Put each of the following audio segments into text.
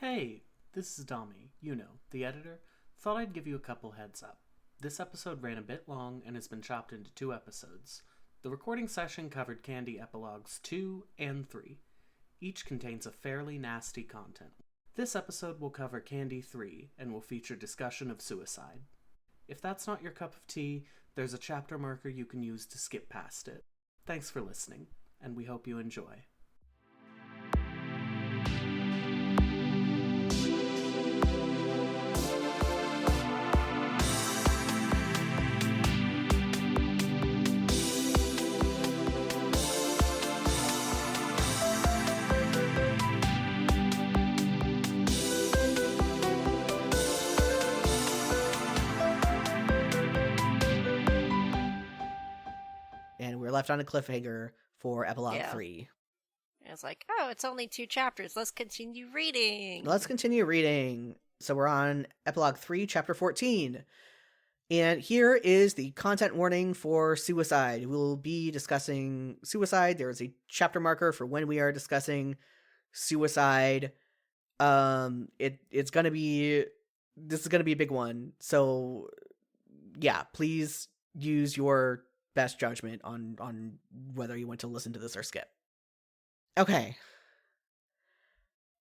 Hey, this is Dami, the editor. Thought I'd give you a couple heads up. This episode ran a bit long and has been chopped into 2 episodes. The recording session covered Candy Epilogues 2 and 3. Each contains a fairly nasty content. This episode will cover Candy 3 and will feature discussion of suicide. If that's not your cup of tea, there's a chapter marker you can use to skip past it. Thanks for listening, and we hope you enjoy. And we're left on a cliffhanger for Epilogue Yeah. 3. And it's like, oh, it's only 2 chapters. Let's continue reading. Let's continue reading. So we're on Epilogue 3, Chapter 14. And here is the content warning for suicide. We'll be discussing suicide. There is a chapter marker for when we are discussing suicide. It's gonna be, this is gonna be a big one. So yeah, please use your best judgment on whether you want to listen to this or skip. Okay.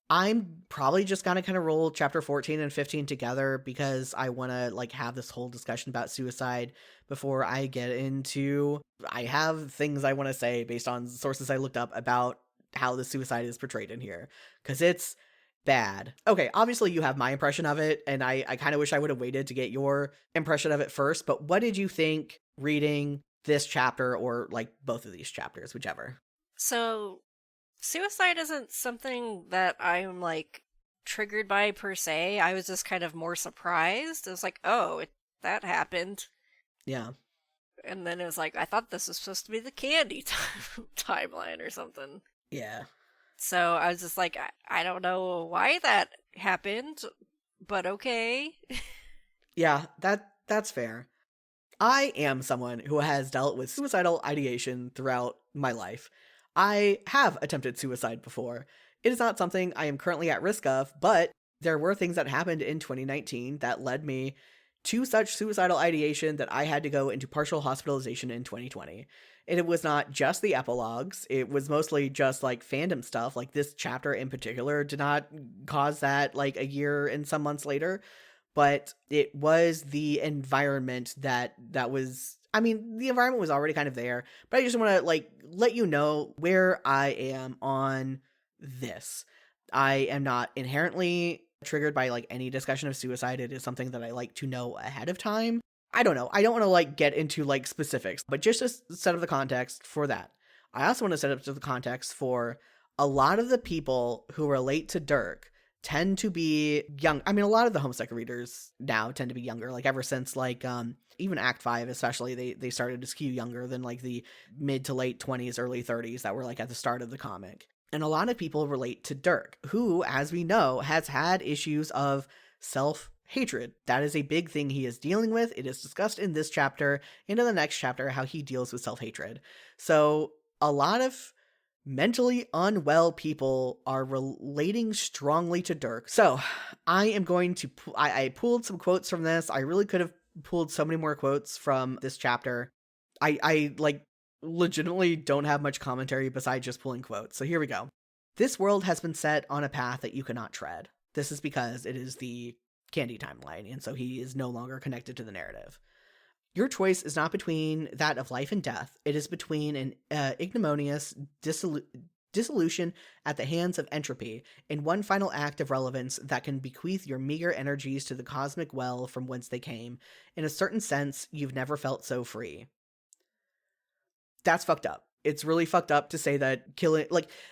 I'm probably just gonna kind of roll chapter 14 and 15 together because I want to have this whole discussion about suicide before I get into, I have things I want to say based on sources I looked up about how the suicide is portrayed in here, because it's bad. Okay, obviously you have my impression of it, and I kind of wish I would have waited to get your impression of it first, but what did you think reading this chapter, or both of these chapters, whichever? So, suicide isn't something that I'm triggered by per se. I was just kind of more surprised. It was like, oh, that happened. Yeah. And then it was like, I thought this was supposed to be the Candy timeline or something. Yeah. So I was just like, I don't know why that happened, but okay. Yeah, that's fair. I am someone who has dealt with suicidal ideation throughout my life. I have attempted suicide before. It is not something I am currently at risk of, but there were things that happened in 2019 that led me to such suicidal ideation that I had to go into partial hospitalization in 2020. And it was not just the epilogues. It was mostly just fandom stuff. This chapter in particular did not cause that a year and some months later. But it was the environment that was, I mean, the environment was already kind of there, but I just want to let you know where I am on this. I am not inherently triggered by any discussion of suicide. It is something that I like to know ahead of time. I don't know. I don't want to get into specifics, but just to set up the context for that. I also want to set up the context for a lot of the people who relate to Dirk tend to be young. I mean, a lot of the Homestuck readers now tend to be younger, ever since even Act 5 especially, they started to skew younger than the mid to late 20s, early 30s that were at the start of the comic. And a lot of people relate to Dirk, who, as we know, has had issues of self-hatred. That is a big thing he is dealing with. It is discussed in this chapter and in the next chapter how he deals with self-hatred. So a lot of mentally unwell people are relating strongly to Dirk. So I am going to, I pulled some quotes from this. I really could have pulled so many more quotes from this chapter. I legitimately don't have much commentary besides just pulling quotes. So here we go. This world has been set on a path that you cannot tread. This is because it is the Candy timeline, and so he is no longer connected to the narrative. Your choice is not between that of life and death. It is between an ignominious dissolution at the hands of entropy and one final act of relevance that can bequeath your meager energies to the cosmic well from whence they came. In a certain sense, you've never felt so free. That's fucked up. It's really fucked up to say that killing,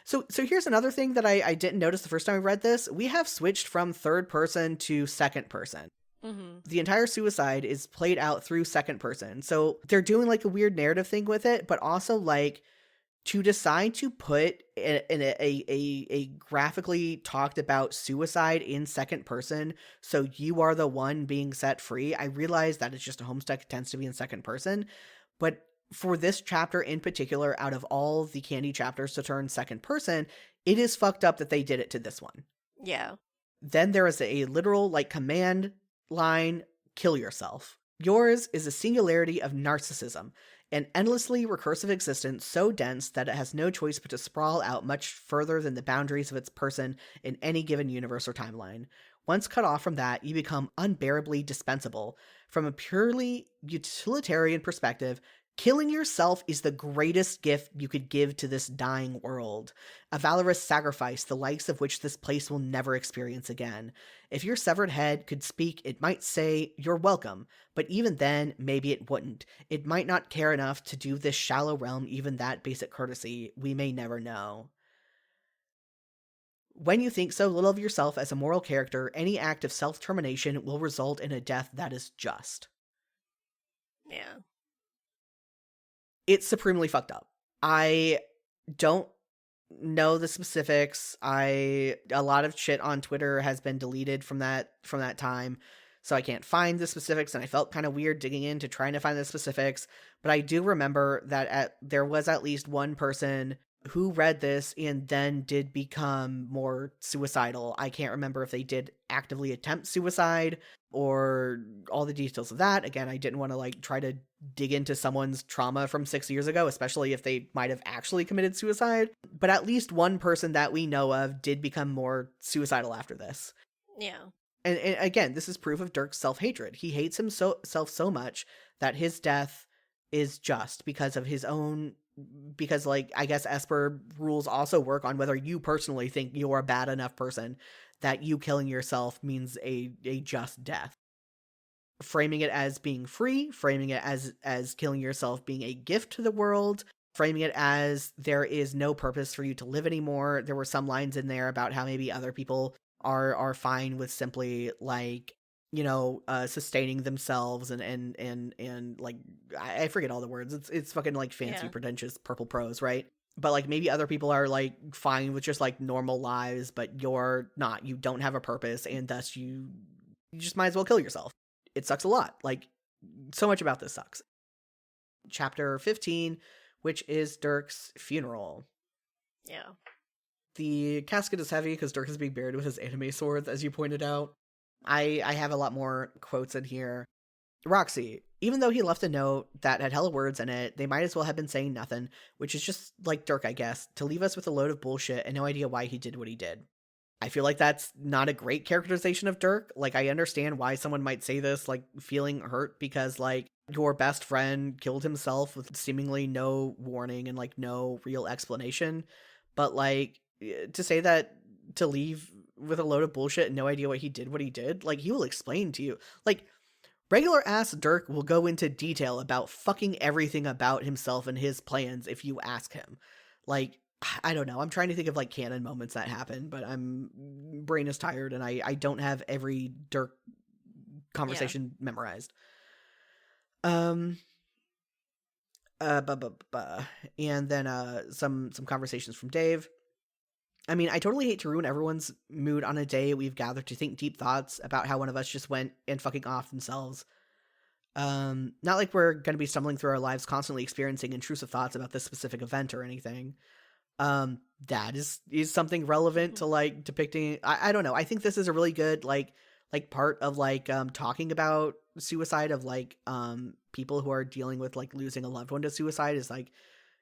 so here's another thing that I didn't notice the first time I read this. We have switched from third person to second person. Mm-hmm. The entire suicide is played out through second person. So they're doing a weird narrative thing with it, but also to decide to put a graphically talked about suicide in second person, so you are the one being set free. I realize that it's just a Homestuck, it tends to be in second person, but for this chapter in particular, out of all the Candy chapters to turn second person, it is fucked up that they did it to this one. Yeah. Then there is a literal, like, command line, kill yourself. Yours is a singularity of narcissism, an endlessly recursive existence so dense that it has no choice but to sprawl out much further than the boundaries of its person in any given universe or timeline. Once cut off from that, you become unbearably dispensable. From a purely utilitarian perspective, killing yourself is the greatest gift you could give to this dying world. A valorous sacrifice, the likes of which this place will never experience again. If your severed head could speak, it might say, "You're welcome," but even then, maybe it wouldn't. It might not care enough to do this shallow realm even that basic courtesy. We may never know. When you think so little of yourself as a moral character, any act of self-termination will result in a death that is just. Yeah. It's supremely fucked up. I don't know the specifics. A lot of shit on Twitter has been deleted from that time, so I can't find the specifics, and I felt kind of weird digging into trying to find the specifics, but I do remember that there was at least one person who read this and then did become more suicidal. I can't remember if they did actively attempt suicide or all the details of that. Again, I didn't want to like try to dig into someone's trauma from 6 years ago, especially if they might have actually committed suicide. But at least one person that we know of did become more suicidal after this. Yeah. And again, this is proof of Dirk's self-hatred. He hates himself so much that his death is just because of his own, because like, I guess Esper rules also work on whether you personally think you're a bad enough person that you killing yourself means a just death. Framing it as being free, framing it as killing yourself being a gift to the world, framing it as there is no purpose for you to live anymore. There were some lines in there about how maybe other people are fine with simply like, you know, sustaining themselves and like, I forget all the words. It's fucking like fancy, pretentious purple prose, right? But like maybe other people are like fine with just like normal lives, but you're not. You don't have a purpose, and thus you just might as well kill yourself. It sucks a lot. Like, so much about this sucks. Chapter 15, which is Dirk's funeral. Yeah. The casket is heavy because Dirk is being buried with his anime swords, as you pointed out. I have a lot more quotes in here. Roxy, even though he left a note that had hella words in it, they might as well have been saying nothing, which is just like Dirk, I guess, to leave us with a load of bullshit and no idea why he did what he did. I feel like that's not a great characterization of Dirk. Like, I understand why someone might say this, like, feeling hurt because, like, your best friend killed himself with seemingly no warning and, like, no real explanation. But, like, to say that, to leave with a load of bullshit and no idea why he did, like, he will explain to you. Like, regular ass Dirk will go into detail about fucking everything about himself and his plans if you ask him. Like, I don't know. I'm trying to think of like canon moments that happen, but brain is tired and I don't have every Dirk conversation memorized. And then some conversations from Dave. I mean, I totally hate to ruin everyone's mood on a day we've gathered to think deep thoughts about how one of us just went and fucking off themselves. Not like we're going to be stumbling through our lives constantly experiencing intrusive thoughts about this specific event or anything. That is something relevant to like depicting. I don't know. I think this is a really good like part of like talking about suicide, of like people who are dealing with like losing a loved one to suicide, is like,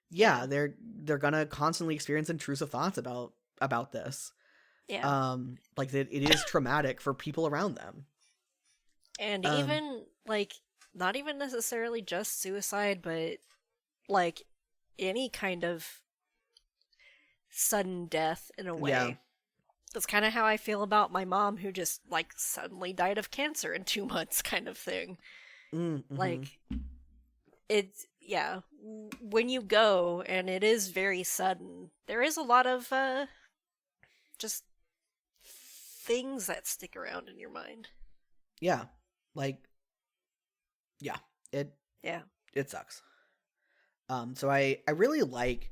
yeah, they're gonna constantly experience intrusive thoughts about this. Yeah. Like that it is traumatic for people around them. And even like not even necessarily just suicide, but like any kind of sudden death in a way. Yeah. That's kind of how I feel about my mom, who just like suddenly died of cancer in 2 months, kind of thing. Mm-hmm. Like, it's, yeah, when you go and it is very sudden, there is a lot of just things that stick around in your mind. Yeah. Like, yeah, it sucks. So I really like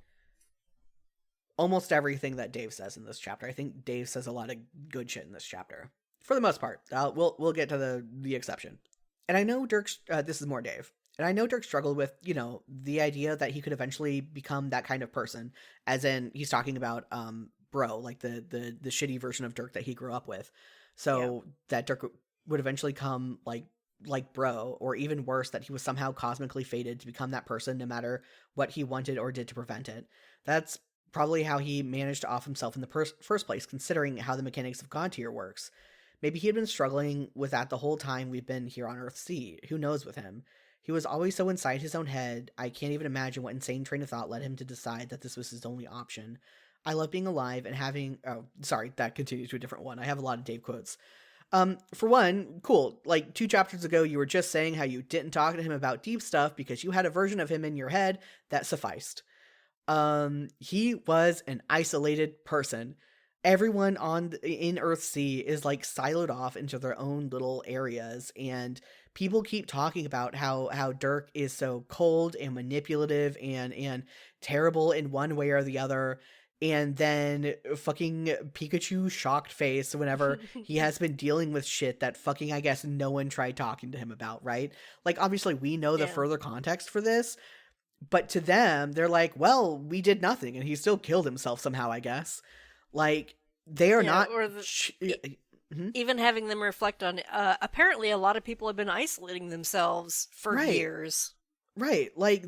almost everything that Dave says in this chapter. I think Dave says a lot of good shit in this chapter, for the most part. We'll get to the exception. And I know Dirk's, this is more Dave. And I know Dirk struggled with, you know, the idea that he could eventually become that kind of person. As in, he's talking about bro, like the shitty version of Dirk that he grew up with. So that Dirk would eventually come like bro, or even worse, that he was somehow cosmically fated to become that person no matter what he wanted or did to prevent it. That's probably how he managed to off himself in the first place, considering how the mechanics of God tier works. Maybe he had been struggling with that the whole time we've been here on Earthsea. Who knows with him? He was always so inside his own head. I can't even imagine what insane train of thought led him to decide that this was his only option. I love being alive and having... Oh, sorry, that continues to a different one. I have a lot of Dave quotes. For one, cool. Like 2 chapters ago, you were just saying how you didn't talk to him about deep stuff because you had a version of him in your head that sufficed. He was an isolated person. Everyone in Earthsea is like siloed off into their own little areas, and people keep talking about how Dirk is so cold and manipulative and terrible in one way or the other. And then fucking Pikachu shocked face whenever he has been dealing with shit that fucking, I guess, no one tried talking to him about, right? Like, obviously, we know the further context for this, but to them, they're like, well, we did nothing, and he still killed himself somehow, I guess. Like, they are not... Or even having them reflect on, apparently a lot of people have been isolating themselves for years. Right, like...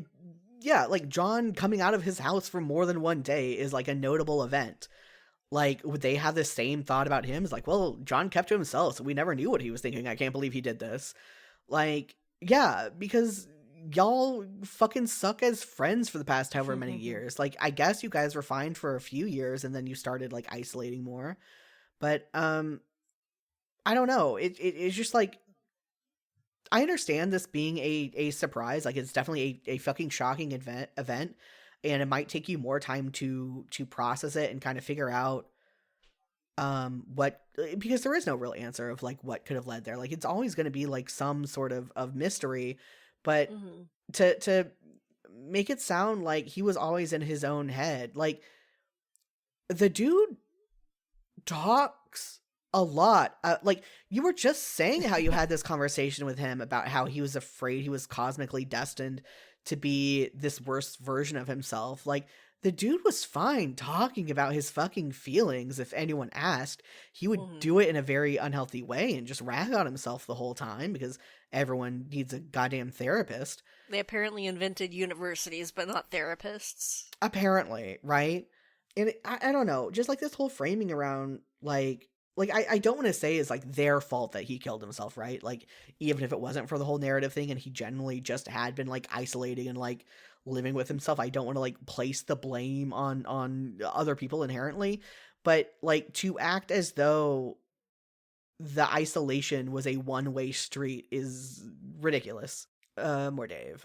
Yeah, like John coming out of his house for more than one day is like a notable event. Like, would they have the same thought about him? It's like, well, John kept to himself, so we never knew what he was thinking. I can't believe he did this. Like, yeah, because y'all fucking suck as friends for the past however many years. Like, I guess you guys were fine for a few years and then you started like isolating more. But, I don't know. It's just like, I understand this being a surprise. Like, it's definitely a fucking shocking event, and it might take you more time to process it and kind of figure out what, because there is no real answer of like what could have led there. Like, it's always going to be like some sort of mystery, but to make it sound like he was always in his own head, like the dude talks a lot. Like, you were just saying how you had this conversation with him about how he was afraid he was cosmically destined to be this worst version of himself. Like, the dude was fine talking about his fucking feelings if anyone asked. He would do it in a very unhealthy way and just rag on himself the whole time because everyone needs a goddamn therapist. They apparently invented universities, but not therapists. Apparently, right? And I don't know, just like this whole framing around like I don't want to say it's like their fault that he killed himself, right? Like, even if it wasn't for the whole narrative thing and he generally just had been like isolating and like living with himself, I don't want to like place the blame on other people inherently, but like to act as though the isolation was a one-way street is ridiculous. More Dave.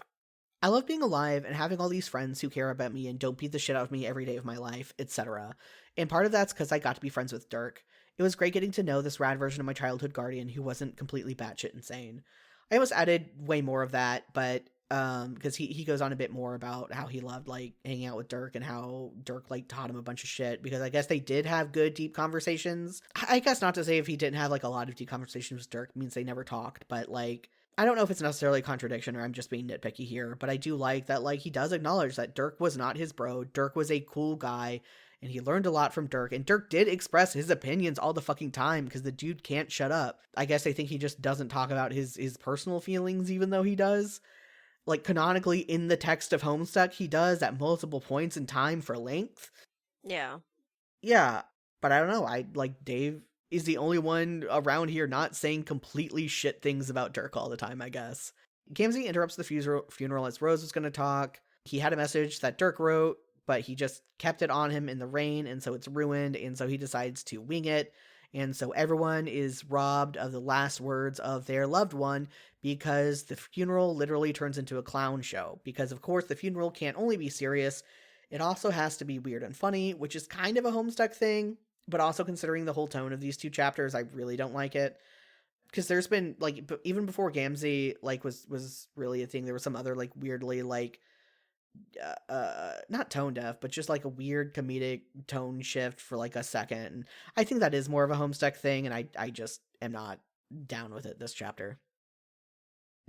I love being alive and having all these friends who care about me and don't beat the shit out of me every day of my life, etc. And part of that's because I got to be friends with Dirk. It was great getting to know this rad version of my childhood guardian who wasn't completely batshit insane. I almost added way more of that, but because he goes on a bit more about how he loved like hanging out with Dirk and how Dirk like taught him a bunch of shit, because I guess they did have good deep conversations. I guess not to say if he didn't have like a lot of deep conversations with Dirk means they never talked, but like I don't know if it's necessarily a contradiction or I'm just being nitpicky here, but I do like that like he does acknowledge that Dirk was not his bro. Dirk was a cool guy and he learned a lot from Dirk, and Dirk did express his opinions all the fucking time because the dude can't shut up. I guess I think he just doesn't talk about his personal feelings even though he does. Like, canonically in the text of Homestuck, he does at multiple points in time for length. Yeah. Yeah, but I don't know. I like Dave is the only one around here not saying completely shit things about Dirk all the time, I guess. Gamzee interrupts the funeral as Rose was going to talk. He had a message that Dirk wrote, but he just kept it on him in the rain, and so it's ruined, and so he decides to wing it. And so everyone is robbed of the last words of their loved one because the funeral literally turns into a clown show. Because, of course, the funeral can't only be serious. It also has to be weird and funny, which is kind of a Homestuck thing. But also considering the whole tone of these 2 chapters, I really don't like it. Because there's been, like, even before Gamzee, like, was really a thing, there was some other, like, weirdly, like, not tone deaf, but just like a weird comedic tone shift for like a second. And I think that is more of a Homestuck thing, and I just am not down with it this chapter.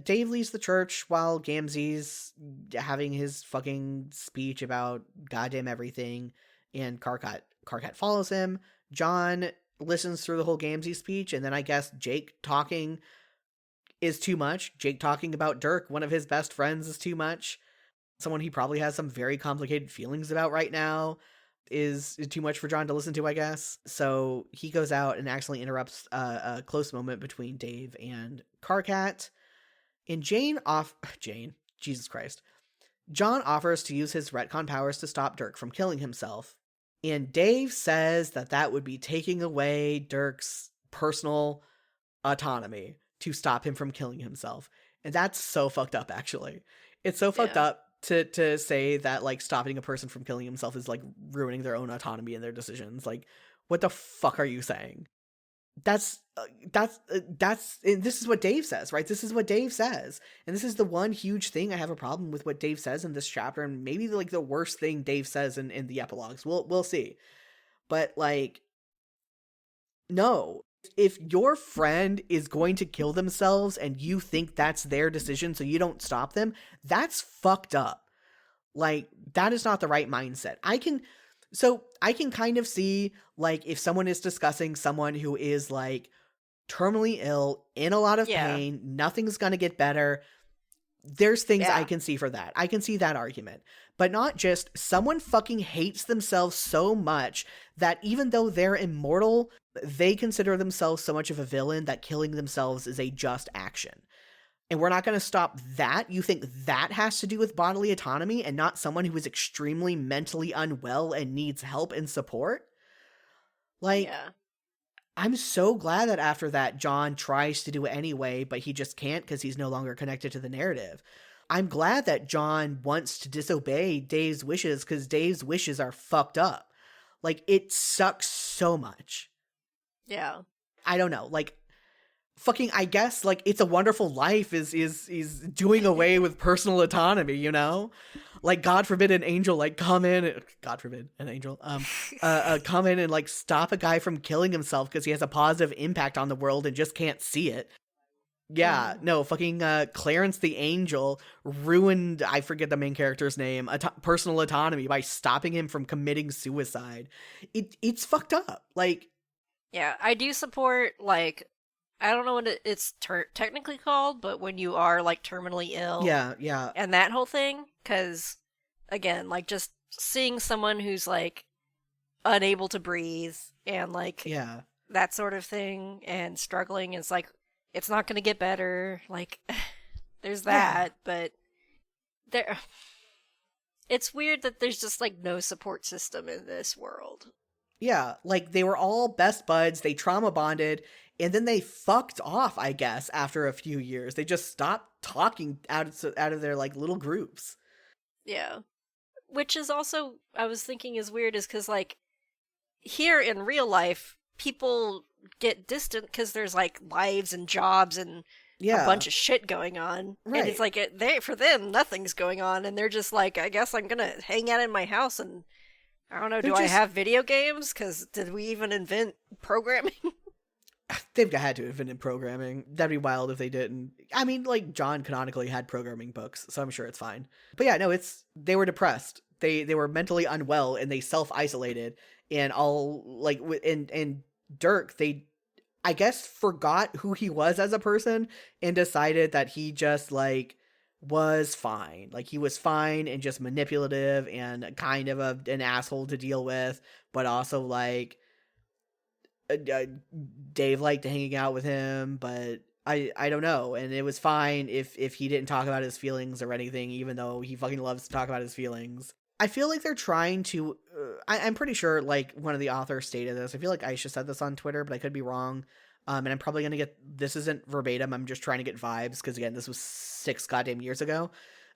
Dave leaves the church while Gamzee's having his fucking speech about goddamn everything, and Karkat Karkat follows him. John listens through the whole Gamzee speech, and then I guess Jake talking is too much. Jake talking about Dirk, one of his best friends, is too much. Someone he probably has some very complicated feelings about right now is too much for John to listen to, I guess. So he goes out and accidentally interrupts a close moment between Dave and Karkat. And Jane, Jesus Christ. John offers to use his retcon powers to stop Dirk from killing himself. And Dave says that would be taking away Dirk's personal autonomy to stop him from killing himself. And that's so fucked up, actually. It's so fucked up to say that, like, stopping a person from killing himself is, like, ruining their own autonomy and their decisions. Like, what the fuck are you saying? That's and this is what Dave says, right? This is what Dave says. And this is the one huge thing I have a problem with what Dave says in this chapter, and maybe, like, the worst thing Dave says in the epilogues. We'll see. But, like, no. If your friend is going to kill themselves and you think that's their decision so you don't stop them, that's fucked up. Like, that is not the right mindset. I can kind of see, like, if someone is discussing someone who is, like, terminally ill, in a lot of pain, nothing's gonna get better, there's things I can see for that. I can see that argument. But not just someone fucking hates themselves so much that even though they're immortal, they consider themselves so much of a villain that killing themselves is a just action. And we're not going to stop that. You think that has to do with bodily autonomy and not someone who is extremely mentally unwell and needs help and support? Like, I'm so glad that after that, John tries to do it anyway, but he just can't because he's no longer connected to the narrative. I'm glad that John wants to disobey Dave's wishes because Dave's wishes are fucked up. Like, it sucks so much. Yeah. I don't know. Like, fucking, I guess, like, It's a Wonderful Life is doing away with personal autonomy, you know? Like, God forbid an angel, like, come in, God forbid an angel, come in and, like, stop a guy from killing himself because he has a positive impact on the world and just can't see it. Yeah, no, fucking Clarence the Angel ruined, I forget the main character's name, personal autonomy by stopping him from committing suicide. It's fucked up. Like, yeah, I do support, like, I don't know what it's technically called, but when you are, like, terminally ill. Yeah. And that whole thing, because, again, like, just seeing someone who's, like, unable to breathe and, like, that sort of thing and struggling, it's like, it's not going to get better. Like, there's that, but it's weird that there's just, like, no support system in this world. Yeah, like, they were all best buds, they trauma bonded, and then they fucked off, I guess, after a few years. They just stopped talking out of their, like, little groups. Yeah. Which is also, I was thinking is weird, is because, like, here in real life, people get distant because there's, like, lives and jobs and a bunch of shit going on. Right. And it's like, for them, nothing's going on, and they're just like, I guess I'm gonna hang out in my house and, I don't know, I have video games? Because did we even invent programming? They've had to have invented programming. That'd be wild if they didn't. I mean, like, John canonically had programming books, so I'm sure it's fine. But yeah, no, they were depressed. They were mentally unwell, and they self-isolated, and all, like, and Dirk, they, I guess, forgot who he was as a person and decided that he just, like, was fine. Like, he was fine and just manipulative and kind of an asshole to deal with, but also, like, Dave liked hanging out with him, but I don't know. And it was fine if he didn't talk about his feelings or anything, even though he fucking loves to talk about his feelings. I feel like they're trying to, I'm pretty sure, like, one of the authors stated this. I feel like Aisha said this on Twitter, but I could be wrong. And I'm probably going to this isn't verbatim. I'm just trying to get vibes because, again, this was 6 goddamn years ago.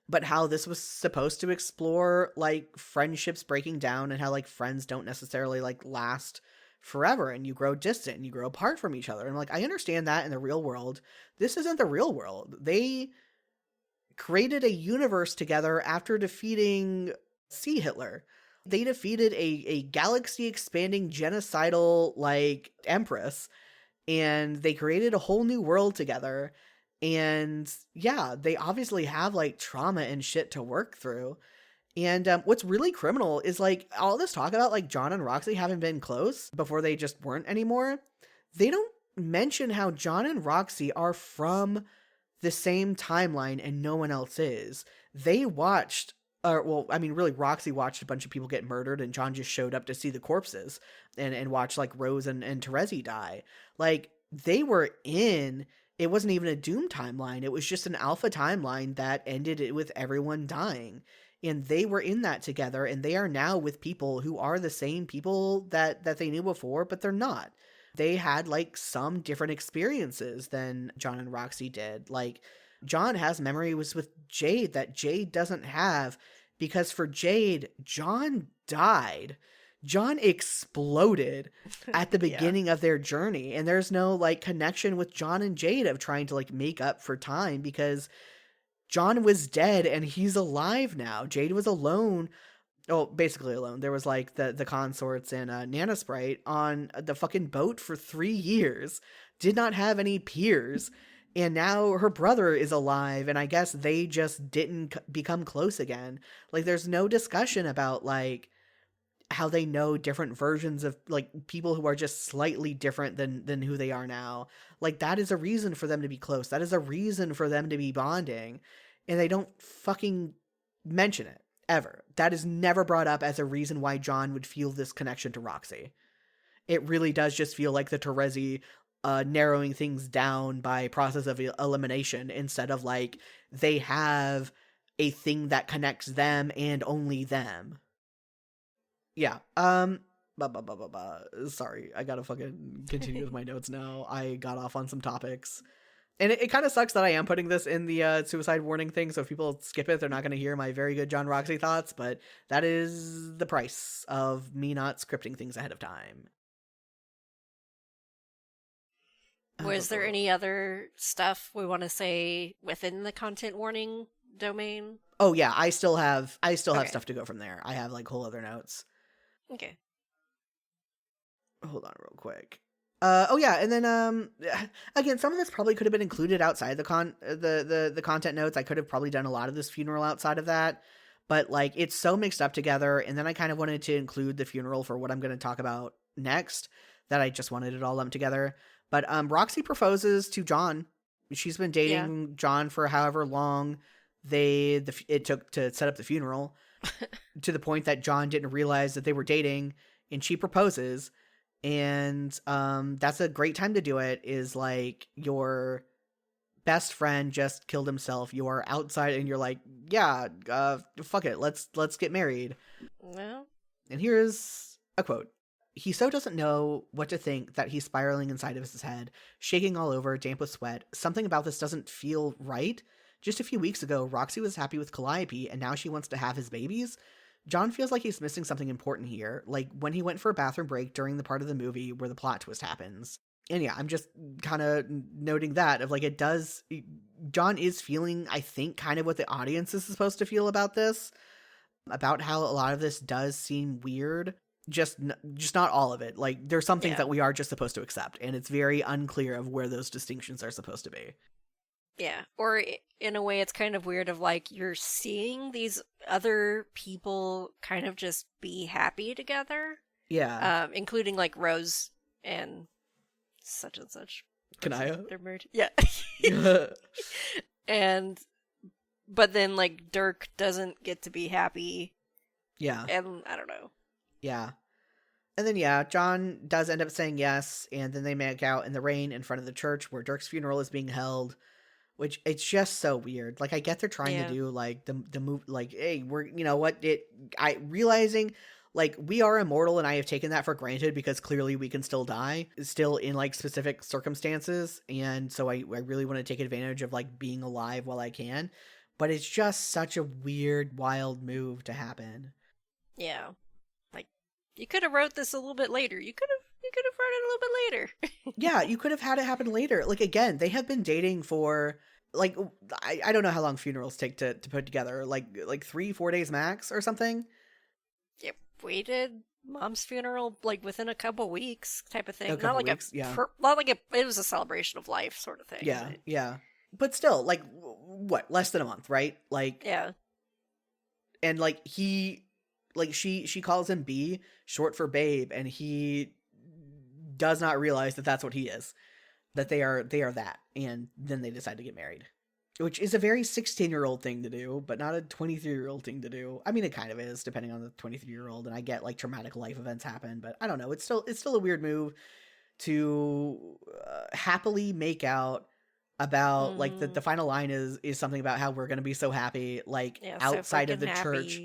But how this was supposed to explore, like, friendships breaking down and how, like, friends don't necessarily, like, last forever and you grow distant and you grow apart from each other. And, like, I understand that in the real world. This isn't the real world. They created a universe together after defeating C. Hitler. They defeated a galaxy-expanding genocidal, like, empress, and they created a whole new world together. And yeah, they obviously have, like, trauma and shit to work through. And what's really criminal is, like, all this talk about, like, John and Roxy having been close before they just weren't anymore. They don't mention how John and Roxy are from the same timeline and no one else is. They watched, well, I mean, really, Roxy watched a bunch of people get murdered, and John just showed up to see the corpses and watch, like, Rose and Terezi die. Like, they were in, it wasn't even a Doom timeline. It was just an Alpha timeline that ended it with everyone dying. And they were in that together, and they are now with people who are the same people that they knew before, but they're not. They had, like, some different experiences than John and Roxy did. Like, John has memories with Jade that Jade doesn't have, because for Jade, John died. John exploded at the beginning of their journey, and there's no, like, connection with John and Jade of trying to, like, make up for time, because John was dead and he's alive now. Jade was alone. Oh, basically alone. There was, like, the consorts and Nana Sprite on the fucking boat for 3 years. Did not have any peers. And now her brother is alive, and I guess they just didn't become close again. Like, there's no discussion about, like, how they know different versions of, like, people who are just slightly different than who they are now. Like, that is a reason for them to be close. That is a reason for them to be bonding. And they don't fucking mention it, ever. That is never brought up as a reason why John would feel this connection to Roxy. It really does just feel like the Terezi narrowing things down by process of elimination, instead of, like, they have a thing that connects them and only them. Yeah. Sorry, I gotta fucking continue with my notes now. I got off on some topics. And it kind of sucks that I am putting this in the suicide warning thing, so if people skip it, they're not going to hear my very good John Roxy thoughts, but that is the price of me not scripting things ahead of time. Was there any other stuff we want to say within the content warning domain? Oh yeah, I still have Okay. stuff to go from there. I have, like, whole other notes. Okay. Hold on real quick. Oh yeah, and then again, some of this probably could have been included outside the content notes. I could have probably done a lot of this funeral outside of that, but, like, it's so mixed up together, and then I kind of wanted to include the funeral for what I'm going to talk about next, that I just wanted it all lumped together. But Roxy proposes to John. She's been dating John for however long it took to set up the funeral, to the point that John didn't realize that they were dating, and she proposes. And that's a great time to do it, is, like, your best friend just killed himself, you're outside, and you're like, yeah, fuck it, let's get married. Well, and here's a quote. He so doesn't know what to think that he's spiraling inside of his head, shaking all over, damp with sweat. Something about this doesn't feel right. Just a few weeks ago, Roxy was happy with Calliope, and now she wants to have his babies. John feels like he's missing something important here, like when he went for a bathroom break during the part of the movie where the plot twist happens. And yeah, I'm just kind of noting that, of, like, John is feeling, I think, kind of what the audience is supposed to feel about this, about how a lot of this does seem weird. Just not all of it. Like, there's some things that we are just supposed to accept, and it's very unclear of where those distinctions are supposed to be. yeah. Or in a way, it's kind of weird of, like, you're seeing these other people kind of just be happy together. Yeah. Including, like, Rose and such and such. Kanaya? They're married. Yeah. But then, like, Dirk doesn't get to be happy. Yeah. And I don't know. Yeah. And then, yeah, John does end up saying yes, and then they make out in the rain in front of the church where Dirk's funeral is being held, which, it's just so weird. Like, I get they're trying to do, like, the move, like, hey, we're, you know what, realizing, like, we are immortal, and I have taken that for granted, because clearly we can still die, still in, like, specific circumstances, and so I really want to take advantage of, like, being alive while I can, but it's just such a weird, wild move to happen. Yeah. Like, you could have wrote this a little bit later. You could have wrote it a little bit later. Yeah, you could have had it happen later. Like, again, they have been dating for, like, I don't know how long funerals take to put together, like 3-4 days max or something. Yep, we did Mom's funeral, like, within a couple weeks type of thing. Not like it was a celebration of life sort of thing. Yeah, yeah. But still, like, what, less than a month, right? Like, yeah. and like he, like she calls him B, short for babe, and he does not realize that that's what he is, that they are that, and then they decide to get married, which is a very 16-year-old thing to do, but not a 23-year-old thing to do. I mean, it kind of is, depending on the 23-year-old, and I get like traumatic life events happen, but I don't know. It's still a weird move to happily make out about like the final line is something about how we're gonna be so happy, like outside of the church,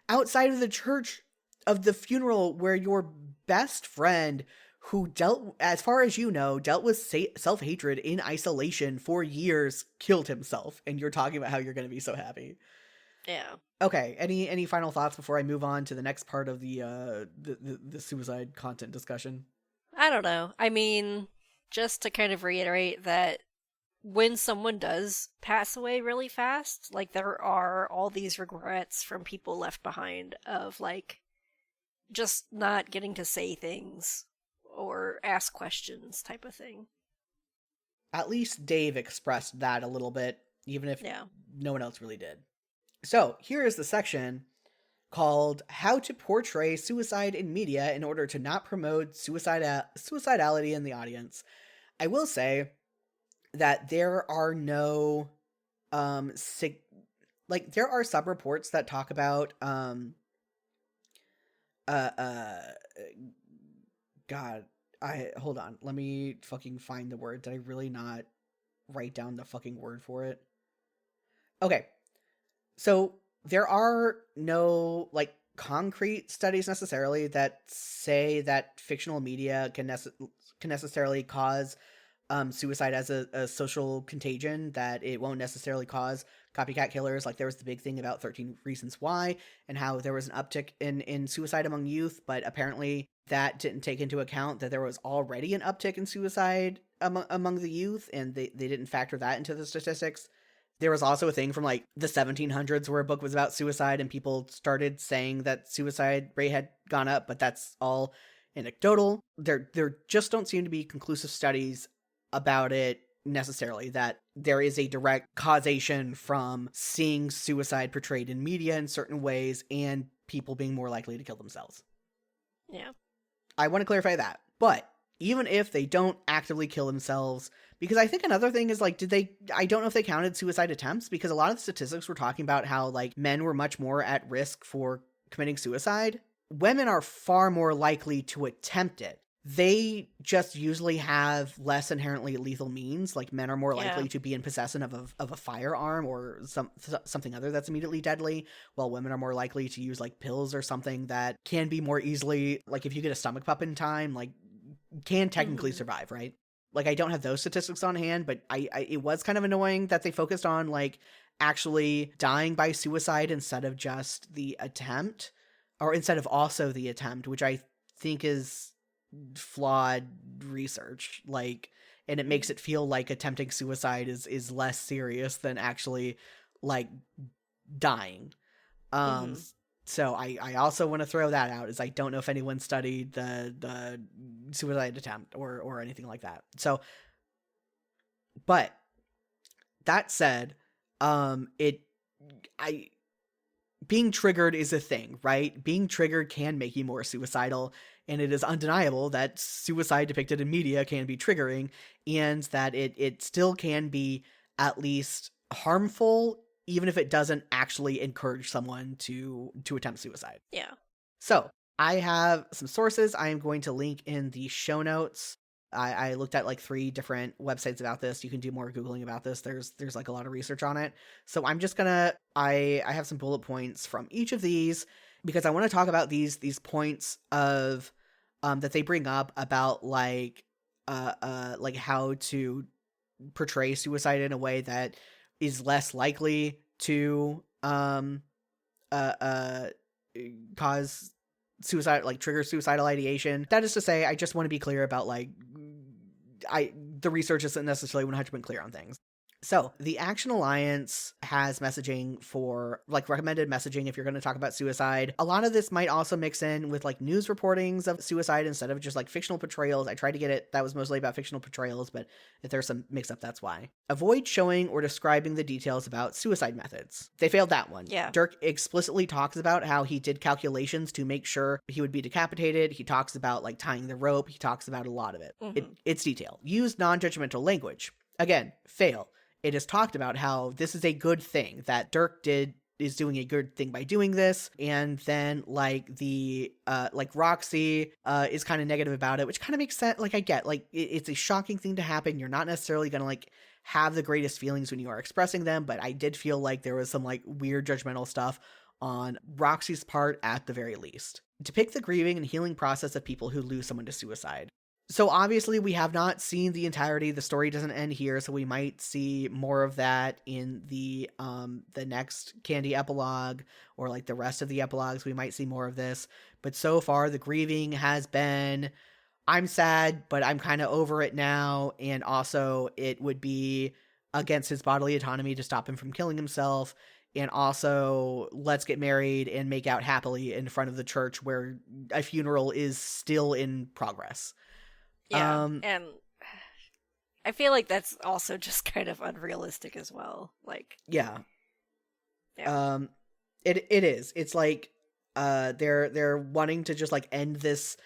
outside of the church of the funeral, where your best friend, who dealt, as far as you know, dealt with self-hatred in isolation for years, killed himself, and you're talking about how you're going to be so happy. Yeah. Okay, any final thoughts before I move on to the next part of the suicide content discussion? I don't know. I mean, just to kind of reiterate that when someone does pass away really fast, like, there are all these regrets from people left behind of, like, just not getting to say things or ask questions type of thing. At least Dave expressed that a little bit, even if no one else really did. So here is the section called How to Portray Suicide in Media in Order to Not Promote Suicidality in the Audience. I will say that there are no there are sub-reports that talk about hold on, let me fucking find the word. Did I really not write down the fucking word for it? Okay, so there are no like concrete studies necessarily that say that fictional media can necessarily cause suicide as a social contagion, that it won't necessarily cause copycat killers. Like, there was the big thing about 13 Reasons Why and how there was an uptick in suicide among youth, but apparently that didn't take into account that there was already an uptick in suicide among the youth, and they didn't factor that into the statistics. There was also a thing from like the 1700s where a book was about suicide and people started saying that suicide rate had gone up, but that's all anecdotal. There just don't seem to be conclusive studies about it necessarily, that there is a direct causation from seeing suicide portrayed in media in certain ways and people being more likely to kill themselves. Yeah. I want to clarify that. But even if they don't actively kill themselves, because I think another thing is like, I don't know if they counted suicide attempts, because a lot of the statistics were talking about how like men were much more at risk for committing suicide. Women are far more likely to attempt it. They just usually have less inherently lethal means. Like, men are more likely to be in possession of a firearm or something other that's immediately deadly, while women are more likely to use like pills or something that can be more easily, like, if you get a stomach pump in time, like, can technically survive, right? Like, I don't have those statistics on hand, but it was kind of annoying that they focused on like actually dying by suicide instead of just the attempt, or instead of also the attempt, which I think is flawed research. Like, and it makes it feel like attempting suicide is less serious than actually like dying. So I also want to throw that out, is I don't know if anyone studied the suicide attempt or anything like that. So, but that said, being triggered is a thing, right? Being triggered can make you more suicidal, and it is undeniable that suicide depicted in media can be triggering, and that it still can be at least harmful, even if it doesn't actually encourage someone to attempt suicide. Yeah. So, I have some sources I am going to link in the show notes. I looked at like 3 different websites about this. You can do more Googling about this. There's like a lot of research on it. So I'm just gonna, I have some bullet points from each of these, because I want to talk about these points of, that they bring up about like how to portray suicide in a way that is less likely to, cause suicide, like trigger suicidal ideation. That is to say, I just want to be clear about like, the research isn't necessarily 100% clear on things. So the Action Alliance has messaging for like recommended messaging if you're going to talk about suicide. A lot of this might also mix in with like news reportings of suicide instead of just like fictional portrayals. I tried to get it. That was mostly about fictional portrayals, but if there's some mix up, that's why. Avoid showing or describing the details about suicide methods. They failed that one. Yeah. Dirk explicitly talks about how he did calculations to make sure he would be decapitated. He talks about like tying the rope. He talks about a lot of it. It's detailed. Use non-judgmental language. Again, fail. It is talked about how this is a good thing that Dirk is doing a good thing by doing this, and then like the like Roxy is kind of negative about it, which kind of makes sense. Like I get like it's a shocking thing to happen. You're not necessarily gonna like have the greatest feelings when you are expressing them, but I did feel like there was some like weird judgmental stuff on Roxy's part at the very least. Depict the grieving and healing process of people who lose someone to suicide. So obviously we have not seen the entirety. The story doesn't end here, so we might see more of that in the next Candy epilogue or like the rest of the epilogues. We might see more of this. But so far the grieving has been, I'm sad, but I'm kind of over it now, and also it would be against his bodily autonomy to stop him from killing himself, and also let's get married and make out happily in front of the church where a funeral is still in progress. Yeah, and I feel like that's also just kind of unrealistic as well. Like, yeah. It is. It's like they're wanting to just like end this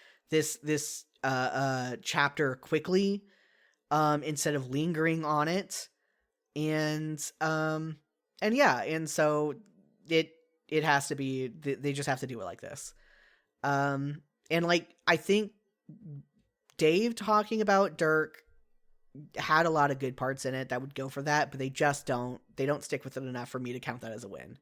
chapter quickly, instead of lingering on it, and yeah, and so it has to be. They just have to do it like this, and like I think Dave talking about Dirk had a lot of good parts in it that would go for that, but they don't stick with it enough for me to count that as a win.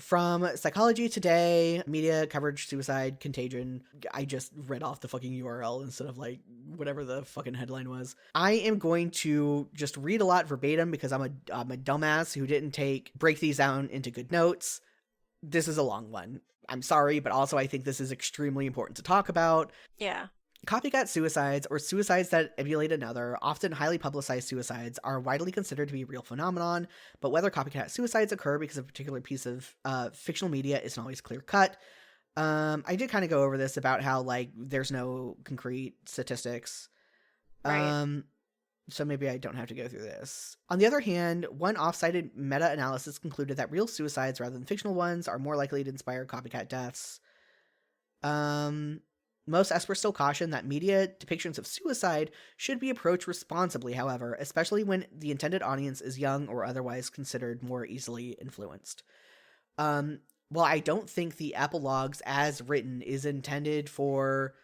From Psychology Today, media coverage, suicide, contagion. I just read off the fucking URL instead of like whatever the fucking headline was. I am going to just read a lot verbatim because I'm a dumbass who didn't break these down into good notes. This is a long one. I'm sorry, but also I think this is extremely important to talk about. Yeah. Copycat suicides, or suicides that emulate another, often highly publicized suicides, are widely considered to be a real phenomenon, but whether copycat suicides occur because of a particular piece of fictional media isn't always clear-cut. I did kind of go over this about how, like, there's no concrete statistics. Right. So maybe I don't have to go through this. On the other hand, one off-cited meta-analysis concluded that real suicides rather than fictional ones are more likely to inspire copycat deaths. Most experts still caution that media depictions of suicide should be approached responsibly, however, especially when the intended audience is young or otherwise considered more easily influenced. Well, I don't think the epilogues as written is intended for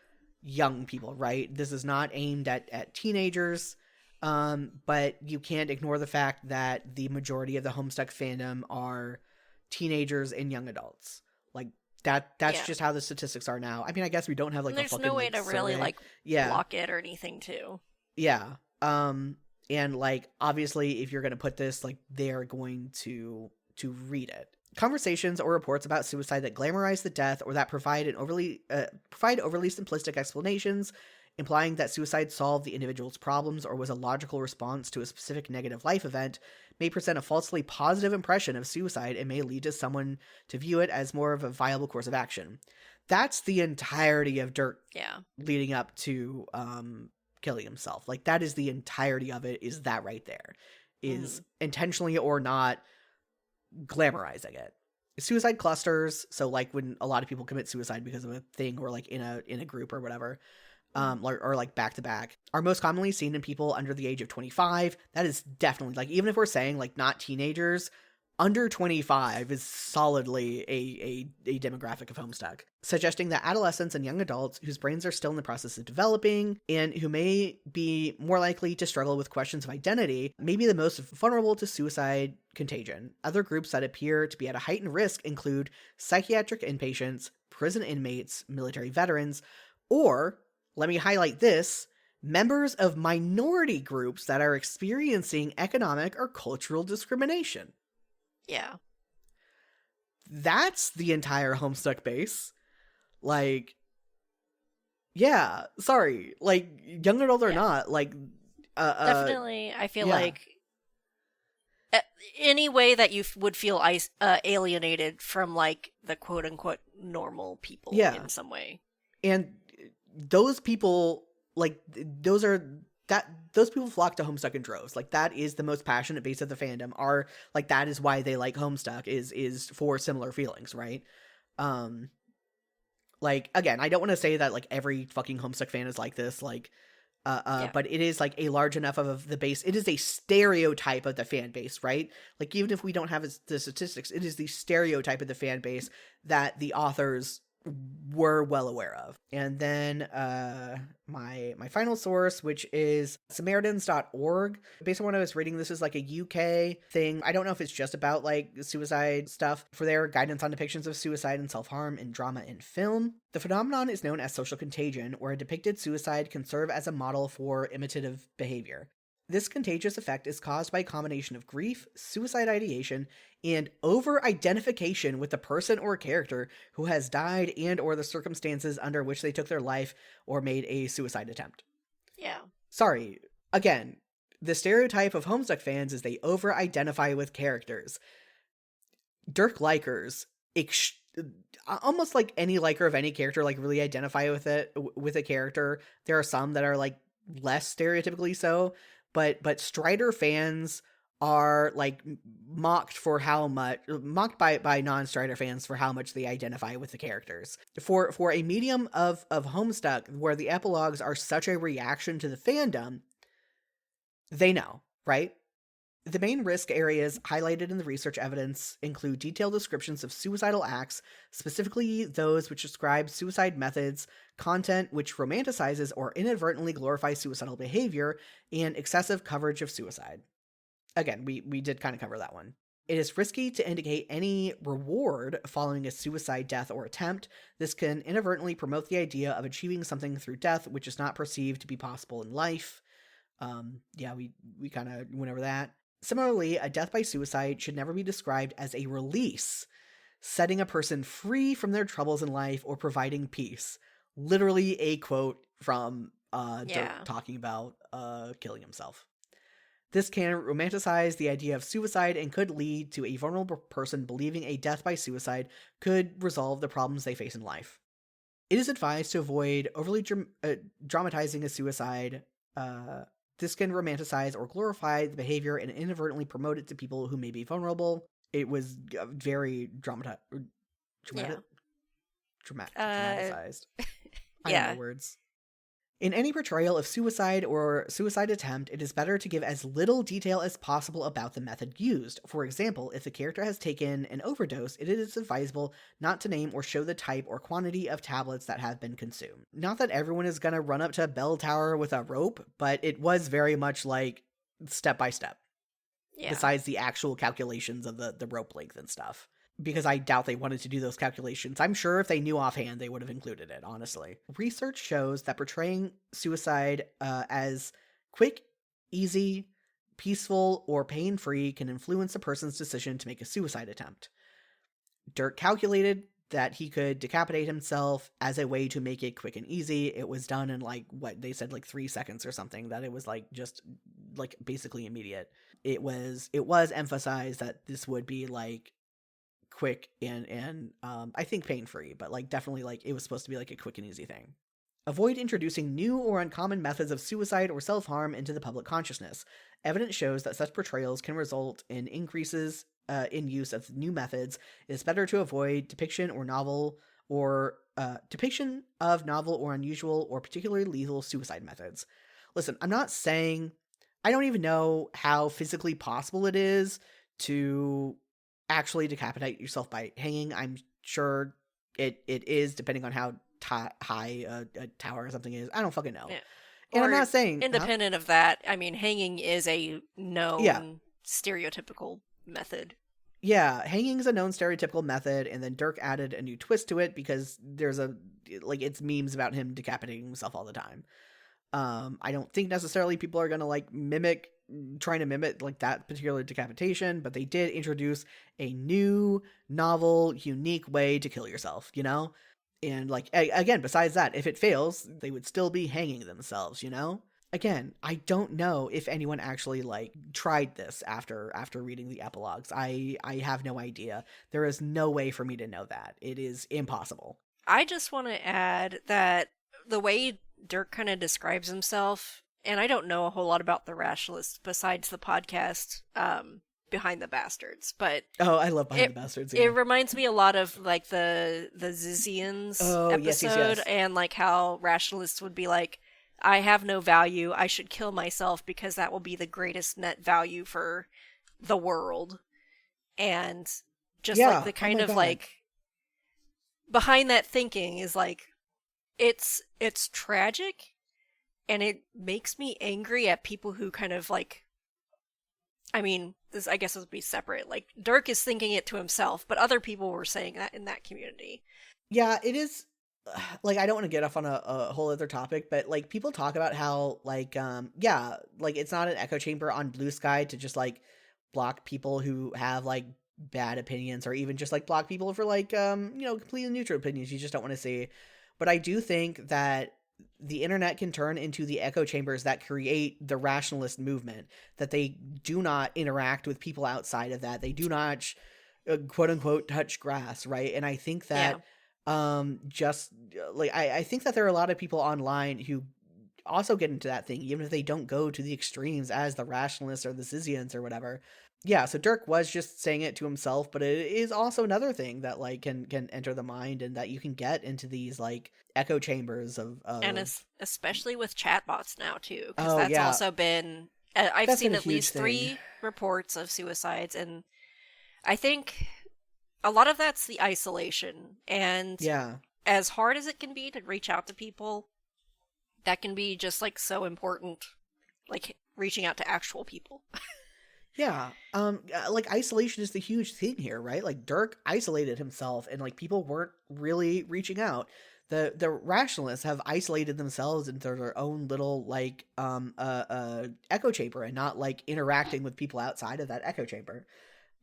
young people, right? This is not aimed at teenagers, but you can't ignore the fact that the majority of the Homestuck fandom are teenagers and young adults. Like, that's just how the statistics are now. I mean, I guess we don't have like there's a fucking, no way like, to really survey. like block it or anything too. Yeah. And like obviously if you're going to put this, like they're going to read it. Conversations or reports about suicide that glamorize the death or that provide overly simplistic explanations, implying that suicide solved the individual's problems or was a logical response to a specific negative life event, may present a falsely positive impression of suicide and may lead to someone to view it as more of a viable course of action. That's the entirety of Dirk leading up to killing himself. Like, that is the entirety of it, is that right there. Is intentionally or not glamorizing it. Suicide clusters, so like when a lot of people commit suicide because of a thing or like in a group or whatever, or like back to back, are most commonly seen in people under the age of 25. That is definitely, like, even if we're saying like not teenagers, under 25 is solidly a demographic of Homestuck, suggesting that adolescents and young adults whose brains are still in the process of developing and who may be more likely to struggle with questions of identity may be the most vulnerable to suicide contagion. Other groups that appear to be at a heightened risk include psychiatric inpatients, prison inmates, military veterans, or, let me highlight this, members of minority groups that are experiencing economic or cultural discrimination. Yeah. That's the entire Homestuck base. Like, yeah, sorry. Like, young adult or not, like... Definitely, I feel like any way that you would feel alienated from like the quote unquote normal people Yeah. in some way. And those people, like, those people flock to Homestuck in droves. Like, that is the most passionate base of the fandom. Are like, that is why they like Homestuck, is for similar feelings, right? Like, again, I don't want to say that like every fucking Homestuck fan is like this, like, but it is like a large enough of the base. It is a stereotype of the fan base, right? Like, even if we don't have the statistics, it is the stereotype of the fan base that the authors were well aware of. And then my final source, which is Samaritans.org. Based on what I was reading, this is like a UK thing. I don't know if it's just about like suicide stuff. For their guidance on depictions of suicide and self-harm in drama and film. The phenomenon is known as social contagion, where a depicted suicide can serve as a model for imitative behavior. This contagious effect is caused by a combination of grief, suicide ideation, and over-identification with the person or character who has died and or the circumstances under which they took their life or made a suicide attempt. Yeah. Sorry. Again, the stereotype of Homestuck fans is they over-identify with characters. Dirk likers, almost like any liker of any character, like really identify with a character. There are some that are like less stereotypically so. But Strider fans are like mocked by non-Strider fans for how much they identify with the characters. For a medium of Homestuck, where the epilogues are such a reaction to the fandom, they know, right? The main risk areas highlighted in the research evidence include detailed descriptions of suicidal acts, specifically those which describe suicide methods, content which romanticizes or inadvertently glorifies suicidal behavior, and excessive coverage of suicide. Again, we did kind of cover that one. It is risky to indicate any reward following a suicide, death, or attempt. This can inadvertently promote the idea of achieving something through death, which is not perceived to be possible in life. We kind of went over that. Similarly, a death by suicide should never be described as a release, setting a person free from their troubles in life or providing peace. Literally a quote from Dirk talking about killing himself. This can romanticize the idea of suicide and could lead to a vulnerable person believing a death by suicide could resolve the problems they face in life. It is advised to avoid overly dramatizing a suicide. This can romanticize or glorify the behavior and inadvertently promote it to people who may be vulnerable. It was very dramatized. I don't know words. In any portrayal of suicide or suicide attempt, it is better to give as little detail as possible about the method used. For example, if the character has taken an overdose, it is advisable not to name or show the type or quantity of tablets that have been consumed. Not that everyone is going to run up to a bell tower with a rope, but it was very much like step by step. Yeah. Besides the actual calculations of the rope length and stuff. Because I doubt they wanted to do those calculations. I'm sure if they knew offhand, they would have included it, honestly. Research shows that portraying suicide as quick, easy, peaceful, or pain-free can influence a person's decision to make a suicide attempt. Dirk calculated that he could decapitate himself as a way to make it quick and easy. It was done in what they said, 3 seconds or something, that it was just basically immediate. It was emphasized that this would be quick and I think pain-free, but definitely it was supposed to be a quick and easy thing. Avoid introducing new or uncommon methods of suicide or self-harm into the public consciousness. Evidence shows that such portrayals can result in increases in use of new methods. It is better to avoid depiction of novel or unusual or particularly lethal suicide methods. Listen, I'm not saying, I don't even know how physically possible it is to actually decapitate yourself by hanging. I'm sure it is, depending on how high a tower or something is. I don't fucking know. Yeah. And I'm not saying independent of that. I mean, hanging is a known stereotypical method. Yeah, hanging is a known stereotypical method, and then Dirk added a new twist to it because there's it's memes about him decapitating himself all the time. I don't think necessarily people are gonna trying to mimic that particular decapitation, but they did introduce a new, novel, unique way to kill yourself, And again, besides that, if it fails, they would still be hanging themselves, again, I don't know if anyone actually like tried this after reading the epilogues. I have no idea. There is no way for me to know that. It is impossible. I just want to add that the way Dirk kind of describes himself, and I don't know a whole lot about the Rationalists besides the podcast Behind the Bastards, but Oh, I love Behind the Bastards. Yeah. It reminds me a lot of like the Zizians episode, yes. and like how Rationalists would be like, I have no value, I should kill myself because that will be the greatest net value for the world. And just like the kind of like behind that thinking is like it's tragic, and it makes me angry at people who kind of like, I mean, this I guess would be separate. Like Dirk is thinking it to himself, but other people were saying that in that community. Yeah, it is. Like, I don't want to get off on a whole other topic, but like people talk about how like like it's not an echo chamber on Blue Sky to just like block people who have like bad opinions, or even just like block people for like completely neutral opinions you just don't want to see. But I do think that the internet can turn into the echo chambers that create the rationalist movement, that they do not interact with people outside of that. They do not quote unquote touch grass, right? And I think that just like I think that there are a lot of people online who also get into that thing, even if they don't go to the extremes as the rationalists or the Zizians or whatever. Yeah, so Dirk was just saying it to himself, but it is also another thing that like can enter the mind, and that you can get into these like echo chambers of and especially with chatbots now too, because that's also been I've seen at least 3 reports of suicides, and I think a lot of that's the isolation, and as hard as it can be to reach out to people, that can be just like so important, like reaching out to actual people. Yeah. Like isolation is the huge thing here, right? Like Dirk isolated himself, and like people weren't really reaching out. The rationalists have isolated themselves into their own little like echo chamber, and not like interacting with people outside of that echo chamber.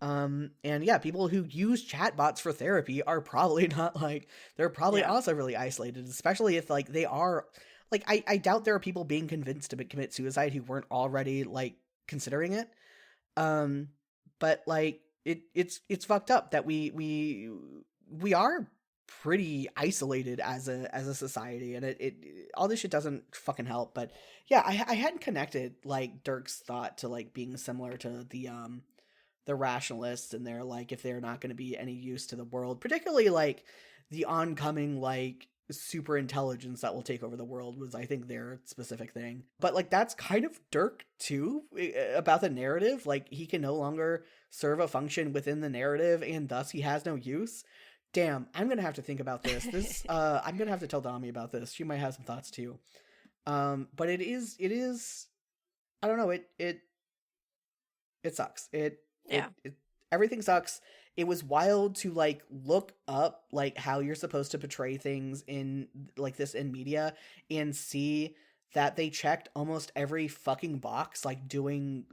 And yeah, people who use chatbots for therapy are probably not like, they're probably also really isolated, especially if like they are like, I doubt there are people being convinced to commit suicide who weren't already like considering it. But like it's fucked up that we are pretty isolated as a society, and it all this shit doesn't fucking help. But yeah, I hadn't connected like Dirk's thought to like being similar to the rationalists, and they're like, if they're not going to be any use to the world, particularly like the oncoming like super intelligence that will take over the world, was I think their specific thing. But like that's kind of Dirk too, about the narrative. Like he can no longer serve a function within the narrative, and thus he has no use. Damn, I'm gonna have to think about this. I'm gonna have to tell Dami about this. She might have some thoughts too. But it is I don't know, it sucks. It everything sucks. It was wild to like look up like how you're supposed to portray things in like this in media, and see that they checked almost every fucking box, like going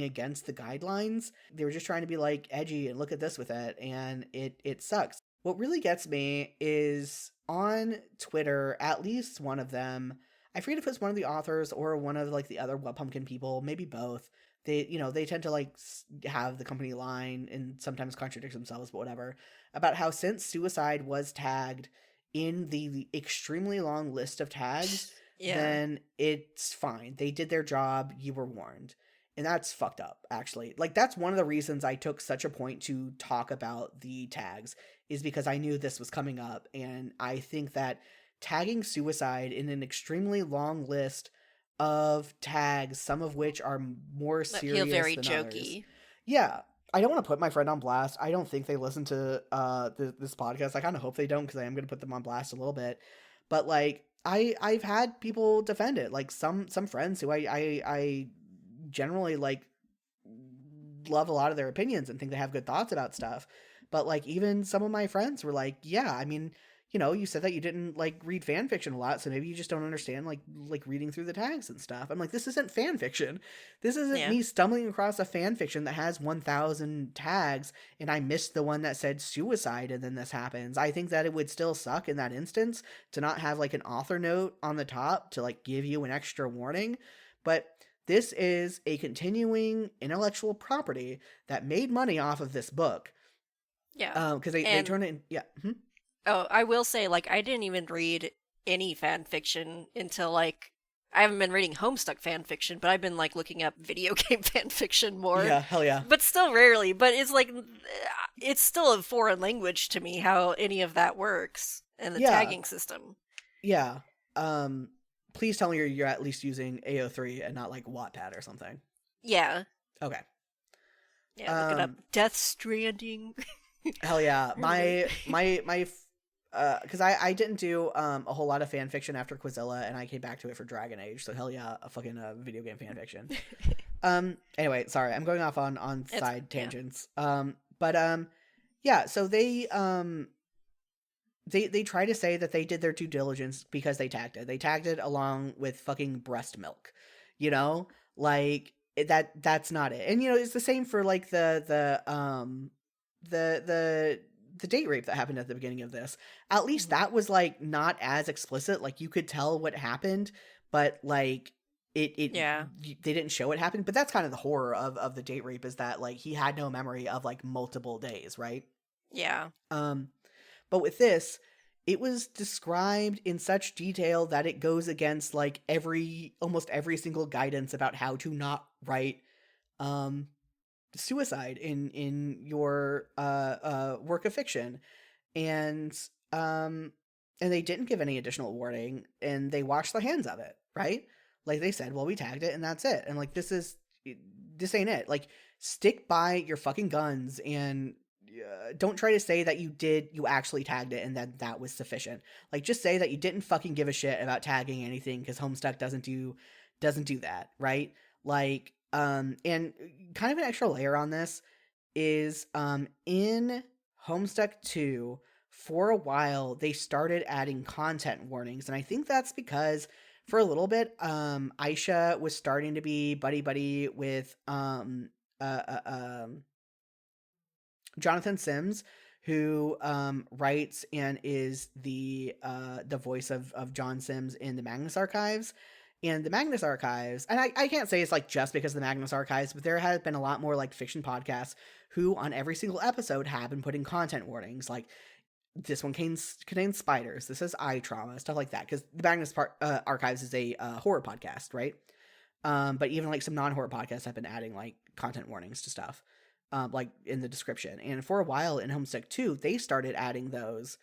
against the guidelines. They were just trying to be like edgy and look at this with it, and it sucks. What really gets me is on Twitter, at least one of them, I forget if it's one of the authors or one of like the other Web Pumpkin people, maybe both. They tend to like have the company line and sometimes contradict themselves, but whatever, about how since suicide was tagged in the extremely long list of tags, then it's fine. They did their job. You were warned. And that's fucked up, actually. Like, that's one of the reasons I took such a point to talk about the tags, is because I knew this was coming up. And I think that tagging suicide in an extremely long list of tags, some of which are more serious feel very than jokey. Others. Yeah. I don't want to put my friend on blast. I don't think they listen to this podcast. I kind of hope they don't, because I am going to put them on blast a little bit. But, like, I've had people defend it. Like, some friends who I generally like love a lot of their opinions and think they have good thoughts about stuff, but like even some of my friends were like, yeah, I mean, you said that you didn't like read fan fiction a lot, so maybe you just don't understand like reading through the tags and stuff. I'm like, this isn't fan fiction. This isn't Yeah. me stumbling across a fan fiction that has 1,000 tags and I missed the one that said suicide and then this happens. I think that it would still suck in that instance to not have like an author note on the top to like give you an extra warning. But this is a continuing intellectual property that made money off of this book. Yeah. Because they turn it in, yeah. Oh, I will say, like, I didn't even read any fan fiction until, like, I haven't been reading Homestuck fan fiction, but I've been, like, looking up video game fan fiction more. Yeah, hell yeah. But still rarely. But it's, like, it's still a foreign language to me how any of that works and the tagging system. Yeah. Please tell me you're at least using AO3 and not, like, Wattpad or something. Yeah. Okay. Yeah, looking up Death Stranding. Hell yeah. My because I didn't do a whole lot of fan fiction after Quizilla, and I came back to it for Dragon Age, so hell yeah, a fucking video game fan fiction. Anyway, sorry, I'm going off on side tangents. Yeah, so they try to say that they did their due diligence because they tagged it. They tagged it along with fucking breast milk, like that's not it. And it's the same for like the date rape that happened at the beginning of this. At least that was like not as explicit. Like you could tell what happened, but like they didn't show it happened. But that's kind of the horror of the date rape, is that like he had no memory of like multiple days, right? Yeah. But with this, it was described in such detail that it goes against like almost every single guidance about how to not write suicide in your work of fiction. And they didn't give any additional warning, and they washed their hands of it, right? Like they said, well, we tagged it and that's it. And like this ain't it. Like stick by your fucking guns and don't try to say that you actually tagged it and that was sufficient. Like just say that you didn't fucking give a shit about tagging anything, because Homestuck doesn't do that, right? Like and kind of an extra layer on this is in Homestuck 2, for a while they started adding content warnings, and I think that's because for a little bit Aisha was starting to be buddy with Jonathan Sims, who writes and is the voice of John Sims in the Magnus Archives. And the Magnus Archives, and I can't say it's like just because of the Magnus Archives, but there has been a lot more like fiction podcasts who on every single episode have been putting content warnings, like this one contains spiders, this is eye trauma, stuff like that, because the Magnus Archives is a horror podcast, right? But even like some non-horror podcasts have been adding like content warnings to stuff, like in the description. And for a while in Homestuck 2, they started adding those.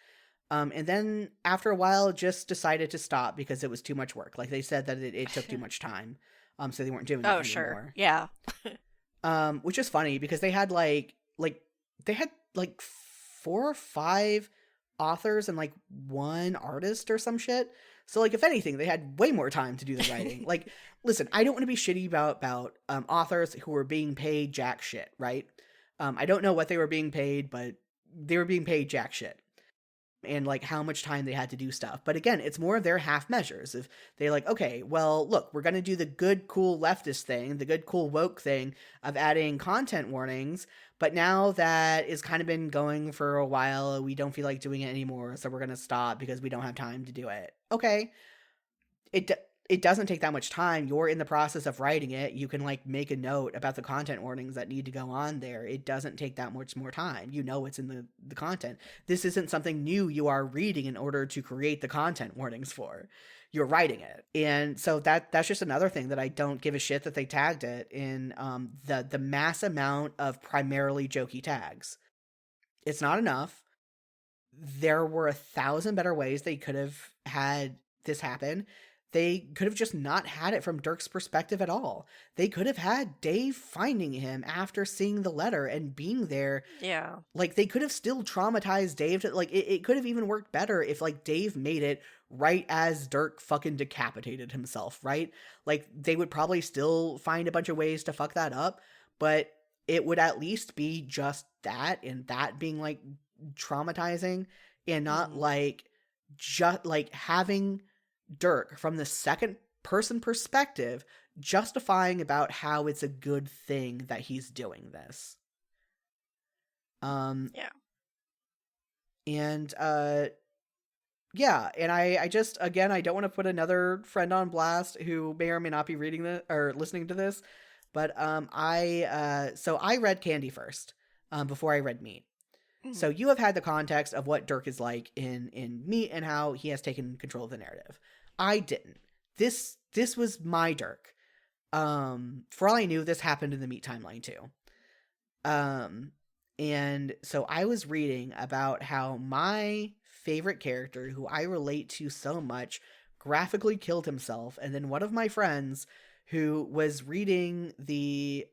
And then after a while just decided to stop because it was too much work. Like they said that it took too much time. So they weren't doing it anymore. Sure. Yeah. Which is funny because they had like 4 or 5 authors and like 1 artist or some shit. So like if anything, they had way more time to do the writing. Like, listen, I don't want to be shitty about authors who were being paid jack shit, right? I don't know what they were being paid, but they were being paid jack shit. And like how much time they had to do stuff. But again, it's more of their half measures. If they're like, okay, well, look, we're going to do the good, cool leftist thing, the good, cool woke thing of adding content warnings. But now that is kind of been going for a while, we don't feel like doing it anymore. So we're going to stop because we don't have time to do it. Okay. It doesn't take that much time. You're in the process of writing it. You can like make a note about the content warnings that need to go on there. It doesn't take that much more time. You know it's in the content. This isn't something new you are reading in order to create the content warnings for. You're writing it. And so that's just another thing that I don't give a shit that they tagged it in the mass amount of primarily jokey tags. It's not enough. There were 1,000 better ways they could have had this happen. They could have just not had it from Dirk's perspective at all. They could have had Dave finding him after seeing the letter and being there. Yeah. Like, they could have still traumatized Dave. It could have even worked better if, like, Dave made it right as Dirk fucking decapitated himself, right? Like, they would probably still find a bunch of ways to fuck that up, but it would at least be just that, and that being, like, traumatizing, and not, like, just like having Dirk from the second person perspective justifying about how it's a good thing that he's doing this. Yeah. And yeah, and I just, again, I don't want to put another friend on blast who may or may not be reading this or listening to this, but so I read Candy first before I read Meat. So you have had the context of what Dirk is like in Meat and how he has taken control of the narrative. I didn't. This was my Dirk. For all I knew, this happened in the Meat timeline too. And so I was reading about how my favorite character, who I relate to so much, graphically killed himself, and then one of my friends who was reading the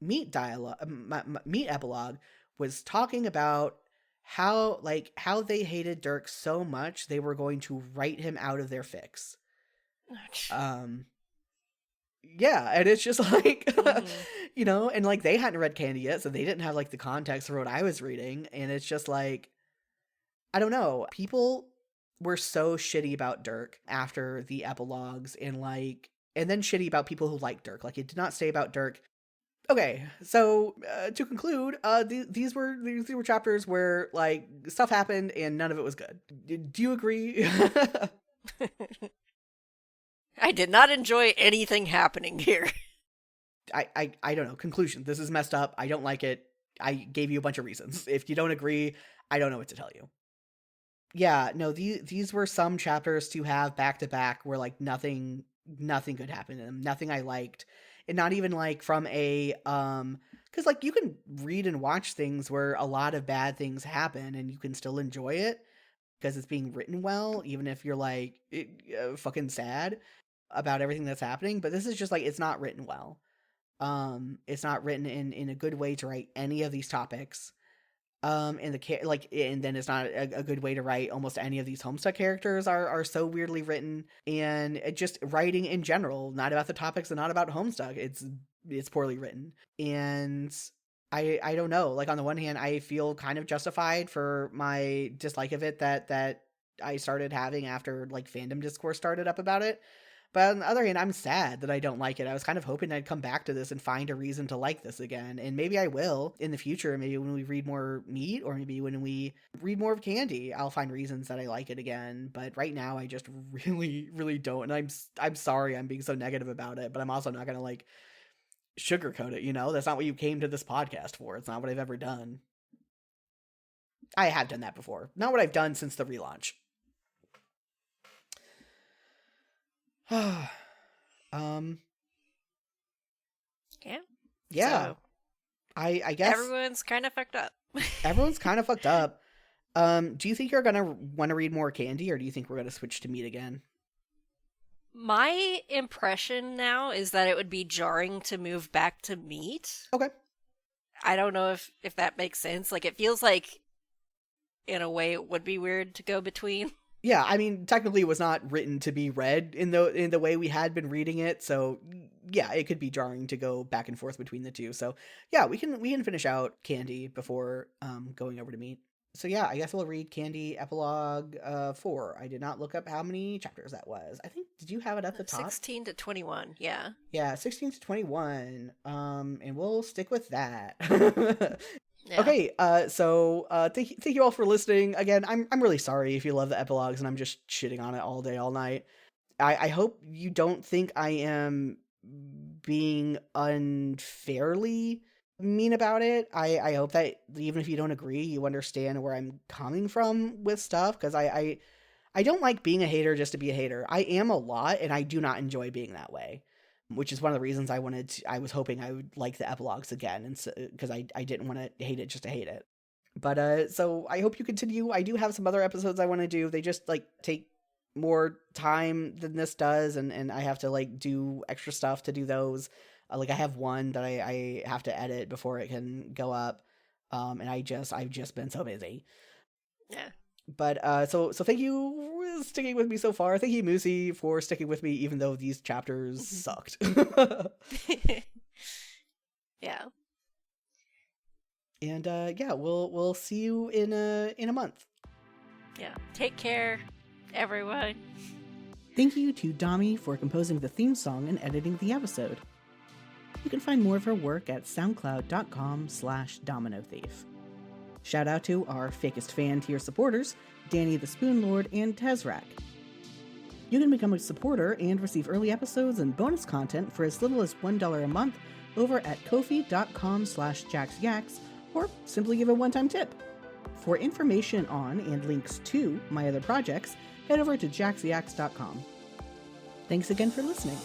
Meat epilogue was talking about how they hated Dirk so much they were going to write him out of their fics. Yeah, and it's just like, you know, and like they hadn't read Candy yet, so they didn't have like the context for what I was reading, and it's just like, I don't know, people were so shitty about Dirk after the epilogues, and then shitty about people who like Dirk. Like, it did not stay about Dirk. Okay, so to conclude, these were chapters where like stuff happened and none of it was good. Do you agree? I did not enjoy anything happening here. I don't know. Conclusion: this is messed up. I don't like it. I gave you a bunch of reasons. If you don't agree, I don't know what to tell you. Yeah, no, these were some chapters to have back to back where like nothing good happened in them. Nothing I liked. And not even like from a because like you can read and watch things where a lot of bad things happen and you can still enjoy it because it's being written well, even if you're like fucking sad about everything that's happening. But this is just like, it's not written well. It's not written in a good way to write any of these topics. And then it's not a good way to write almost any of these Homestuck characters are so weirdly written, and it just writing in general, not about the topics and not about Homestuck. It's poorly written. And I don't know, like on the one hand, I feel kind of justified for my dislike of it that I started having after like fandom discourse started up about it. But on the other hand, I'm sad that I don't like it. I was kind of hoping I'd come back to this and find a reason to like this again. And maybe I will in the future. Maybe when we read more Meat, or maybe when we read more of Candy, I'll find reasons that I like it again. But right now, I just really, really don't. And I'm sorry I'm being so negative about it. But I'm also not going to like sugarcoat it, you know? That's not what you came to this podcast for. It's not what I've ever done. I have done that before. Not what I've done since the relaunch. Yeah. Yeah. So, I guess everyone's kind of fucked up. everyone's kind of fucked up. Do you think you're gonna want to read more Candy, or do you think we're gonna switch to Meat again? My impression now is that it would be jarring to move back to Meat. Okay. I don't know if that makes sense. Like, it feels like, in a way, it would be weird to go between. Yeah, I mean, technically it was not written to be read in the way we had been reading it, so yeah, it could be jarring to go back and forth between the two. So yeah, we can finish out Candy before going over to Meat. So yeah, I guess we'll read Candy Epilogue 4. I did not look up how many chapters that was. I think, did you have it at the top? 16 to 21, yeah. Yeah, 16 to 21. And we'll stick with that. Yeah. Okay, so thank you all for listening. Again, I'm really sorry if you love the epilogues and I'm just shitting on it all day, all night. I hope you don't think I am being unfairly mean about it. I hope that even if you don't agree, you understand where I'm coming from with stuff, because I don't like being a hater just to be a hater. I am a lot, and I do not enjoy being that way, which is one of the reasons I was hoping I would like the epilogues again, and because I didn't want to hate it just to hate it. But so I hope you continue. I do have some other episodes I want to do. They just like take more time than this does, and I have to like do extra stuff to do those. Like I have one that I have to edit before it can go up, and I've just been so busy. Yeah. But so thank you for sticking with me so far. Thank you, Moosie, for sticking with me even though these chapters sucked. Yeah. And yeah, we'll see you in a month. Yeah. Take care, everyone. Thank you to Dami for composing the theme song and editing the episode. You can find more of her work at soundcloud.com/dominothief. Shout out to our Fakest Fan tier supporters, Danny the Spoon Lord and Tezrak. You can become a supporter and receive early episodes and bonus content for as little as $1 a month over at ko-fi.com/jaxyax, or simply give a one-time tip. For information on and links to my other projects, head over to jaxyax.com. Thanks again for listening.